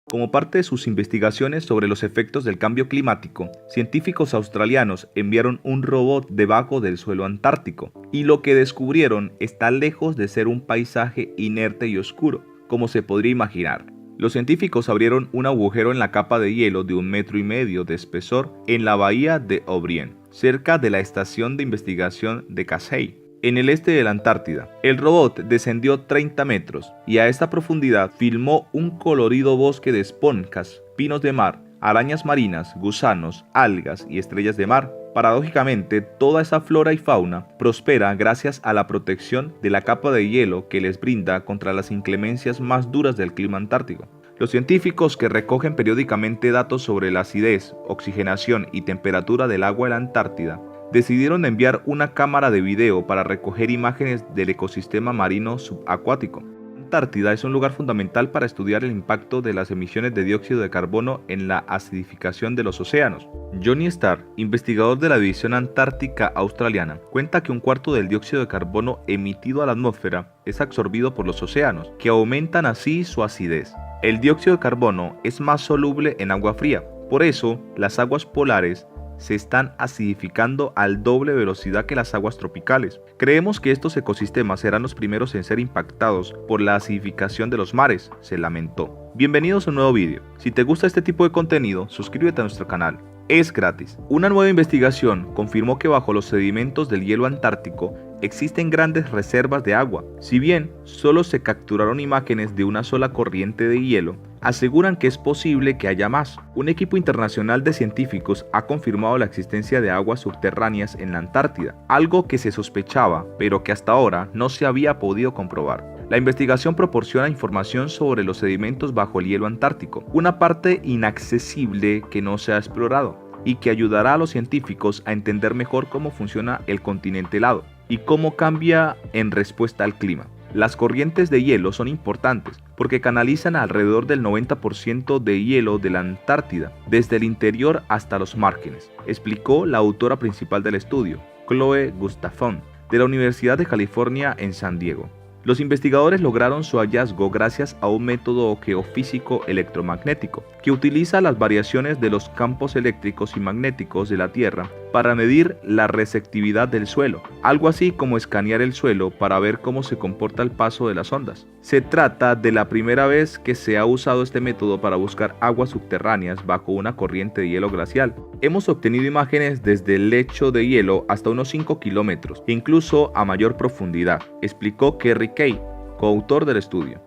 Como parte de sus investigaciones sobre los efectos del cambio climático, científicos australianos enviaron un robot debajo del suelo antártico, y lo que descubrieron está lejos de ser un paisaje inerte y oscuro, como se podría imaginar. Los científicos abrieron un agujero en la capa de hielo de 1,5 metros de espesor en la bahía de O'Brien, cerca de la estación de investigación de Casey, en el este de la Antártida. El robot descendió 30 metros y a esta profundidad filmó un colorido bosque de esponjas, pinos de mar, arañas marinas, gusanos, algas y estrellas de mar. Paradójicamente, toda esa flora y fauna prospera gracias a la protección de la capa de hielo que les brinda contra las inclemencias más duras del clima antártico. Los científicos que recogen periódicamente datos sobre la acidez, oxigenación y temperatura del agua de la Antártida decidieron enviar una cámara de video para recoger imágenes del ecosistema marino subacuático. La Antártida es un lugar fundamental para estudiar el impacto de las emisiones de dióxido de carbono en la acidificación de los océanos. Johnny Starr, investigador de la División Antártica Australiana, cuenta que 1/4 del dióxido de carbono emitido a la atmósfera es absorbido por los océanos, que aumentan así su acidez. El dióxido de carbono es más soluble en agua fría, por eso las aguas polares se están acidificando al doble velocidad que las aguas tropicales. Creemos que estos ecosistemas serán los primeros en ser impactados por la acidificación de los mares, se lamentó. Bienvenidos a un nuevo vídeo. Si te gusta este tipo de contenido, suscríbete a nuestro canal. Es gratis. Una nueva investigación confirmó que bajo los sedimentos del hielo antártico existen grandes reservas de agua. Si bien solo se capturaron imágenes de una sola corriente de hielo, aseguran que es posible que haya más. Un equipo internacional de científicos ha confirmado la existencia de aguas subterráneas en la Antártida, algo que se sospechaba, pero que hasta ahora no se había podido comprobar. La investigación proporciona información sobre los sedimentos bajo el hielo antártico, una parte inaccesible que no se ha explorado, y que ayudará a los científicos a entender mejor cómo funciona el continente helado y cómo cambia en respuesta al clima. Las corrientes de hielo son importantes porque canalizan alrededor del 90% de hielo de la Antártida, desde el interior hasta los márgenes, explicó la autora principal del estudio, Chloe Gustafson, de la Universidad de California en San Diego. Los investigadores lograron su hallazgo gracias a un método geofísico electromagnético que utiliza las variaciones de los campos eléctricos y magnéticos de la Tierra para medir la receptividad del suelo, algo así como escanear el suelo para ver cómo se comporta el paso de las ondas. Se trata de la primera vez que se ha usado este método para buscar aguas subterráneas bajo una corriente de hielo glacial. Hemos obtenido imágenes desde el lecho de hielo hasta unos 5 kilómetros, incluso a mayor profundidad, explicó Kerry Kay, coautor del estudio.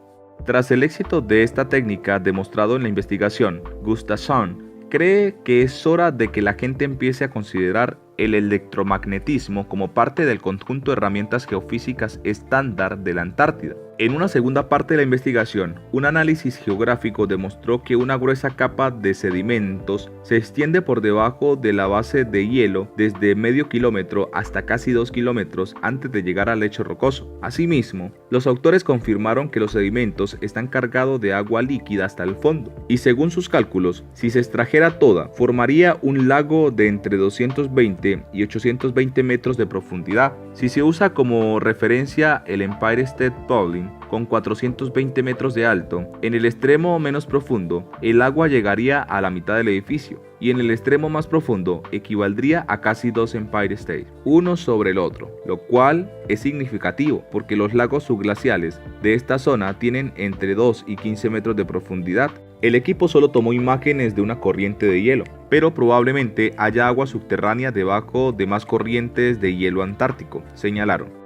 Tras el éxito de esta técnica demostrado en la investigación, Gustafson cree que es hora de que la gente empiece a considerar el electromagnetismo como parte del conjunto de herramientas geofísicas estándar de la Antártida. En una segunda parte de la investigación, un análisis geográfico demostró que una gruesa capa de sedimentos se extiende por debajo de la base de hielo desde medio kilómetro hasta casi 2 kilómetros antes de llegar al lecho rocoso. Asimismo, los autores confirmaron que los sedimentos están cargados de agua líquida hasta el fondo, y según sus cálculos, si se extrajera toda, formaría un lago de entre 220 y 820 metros de profundidad. Si se usa como referencia el Empire State Building, con 420 metros de alto, en el extremo menos profundo, el agua llegaría a la mitad del edificio, y en el extremo más profundo equivaldría a casi 2 Empire State, uno sobre el otro, lo cual es significativo porque los lagos subglaciales de esta zona tienen entre 2 y 15 metros de profundidad. El equipo solo tomó imágenes de una corriente de hielo, pero probablemente haya agua subterránea debajo de más corrientes de hielo antártico, señalaron.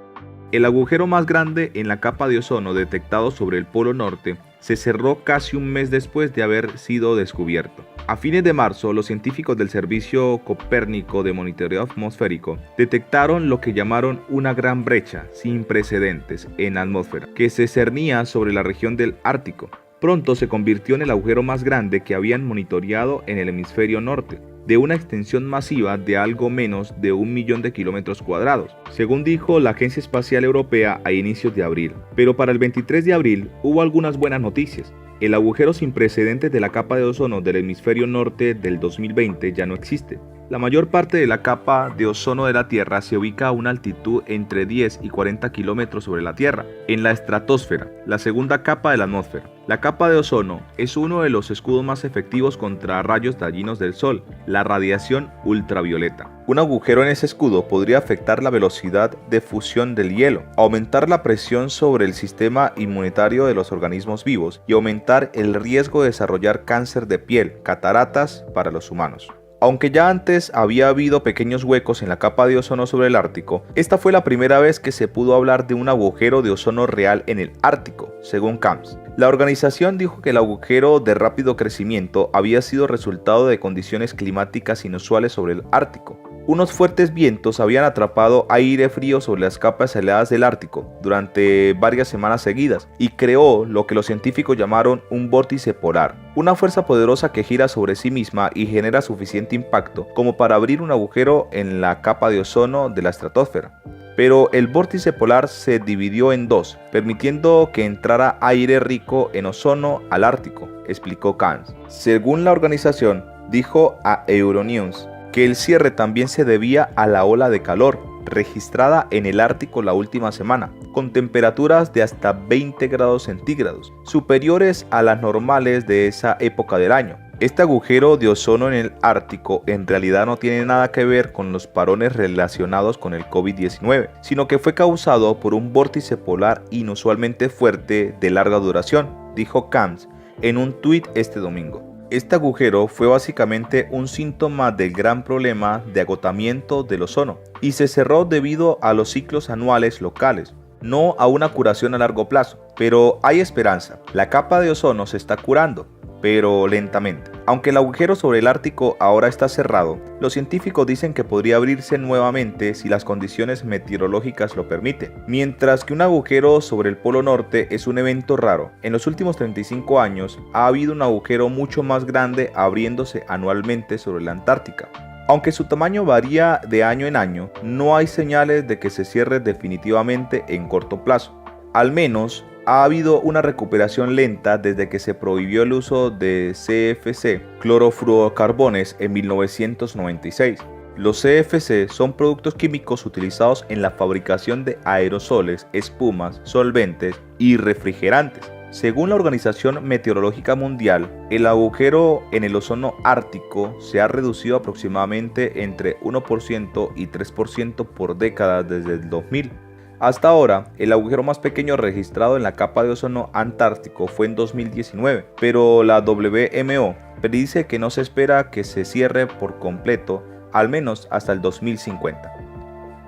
El agujero más grande en la capa de ozono detectado sobre el Polo Norte se cerró casi un mes después de haber sido descubierto. A fines de marzo, los científicos del Servicio Copérnico de Monitoreo Atmosférico detectaron lo que llamaron una gran brecha sin precedentes en la atmósfera, que se cernía sobre la región del Ártico. Pronto se convirtió en el agujero más grande que habían monitoreado en el hemisferio norte, de una extensión masiva de algo menos de 1 millón de kilómetros cuadrados, según dijo la Agencia Espacial Europea a inicios de abril. Pero para el 23 de abril hubo algunas buenas noticias. El agujero sin precedentes de la capa de ozono del hemisferio norte del 2020 ya no existe. La mayor parte de la capa de ozono de la Tierra se ubica a una altitud entre 10 y 40 kilómetros sobre la Tierra, en la estratosfera, la segunda capa de la atmósfera. La capa de ozono es uno de los escudos más efectivos contra rayos dañinos del Sol, la radiación ultravioleta. Un agujero en ese escudo podría afectar la velocidad de fusión del hielo, aumentar la presión sobre el sistema inmunitario de los organismos vivos y aumentar el riesgo de desarrollar cáncer de piel, cataratas para los humanos. Aunque ya antes había habido pequeños huecos en la capa de ozono sobre el Ártico, esta fue la primera vez que se pudo hablar de un agujero de ozono real en el Ártico, según CAMS. La organización dijo que el agujero de rápido crecimiento había sido resultado de condiciones climáticas inusuales sobre el Ártico. Unos fuertes vientos habían atrapado aire frío sobre las capas heladas del Ártico durante varias semanas seguidas y creó lo que los científicos llamaron un vórtice polar, una fuerza poderosa que gira sobre sí misma y genera suficiente impacto como para abrir un agujero en la capa de ozono de la estratosfera. Pero el vórtice polar se dividió en dos, permitiendo que entrara aire rico en ozono al Ártico, explicó CAMS. Según la organización, dijo a Euronews que el cierre también se debía a la ola de calor registrada en el Ártico la última semana, con temperaturas de hasta 20 grados centígrados, superiores a las normales de esa época del año. Este agujero de ozono en el Ártico en realidad no tiene nada que ver con los parones relacionados con el COVID-19, sino que fue causado por un vórtice polar inusualmente fuerte de larga duración, dijo CAMS en un tuit este domingo. Este agujero fue básicamente un síntoma del gran problema de agotamiento del ozono y se cerró debido a los ciclos anuales locales, no a una curación a largo plazo. Pero hay esperanza, la capa de ozono se está curando, pero lentamente. Aunque el agujero sobre el Ártico ahora está cerrado, los científicos dicen que podría abrirse nuevamente si las condiciones meteorológicas lo permiten. Mientras que un agujero sobre el Polo Norte es un evento raro, en los últimos 35 años ha habido un agujero mucho más grande abriéndose anualmente sobre la Antártica. Aunque su tamaño varía de año en año, no hay señales de que se cierre definitivamente en corto plazo. Al menos, ha habido una recuperación lenta desde que se prohibió el uso de CFC, clorofluorocarbones, en 1996. Los CFC son productos químicos utilizados en la fabricación de aerosoles, espumas, solventes y refrigerantes. Según la Organización Meteorológica Mundial, el agujero en el ozono ártico se ha reducido aproximadamente entre 1% y 3% por década desde el 2000. Hasta ahora, el agujero más pequeño registrado en la capa de ozono antártico fue en 2019, pero la WMO predice que no se espera que se cierre por completo, al menos hasta el 2050.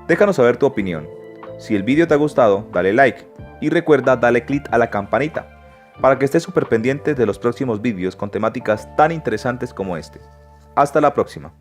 Déjanos saber tu opinión. Si el vídeo te ha gustado, dale like y recuerda darle click a la campanita para que estés súper pendiente de los próximos vídeos con temáticas tan interesantes como este. Hasta la próxima.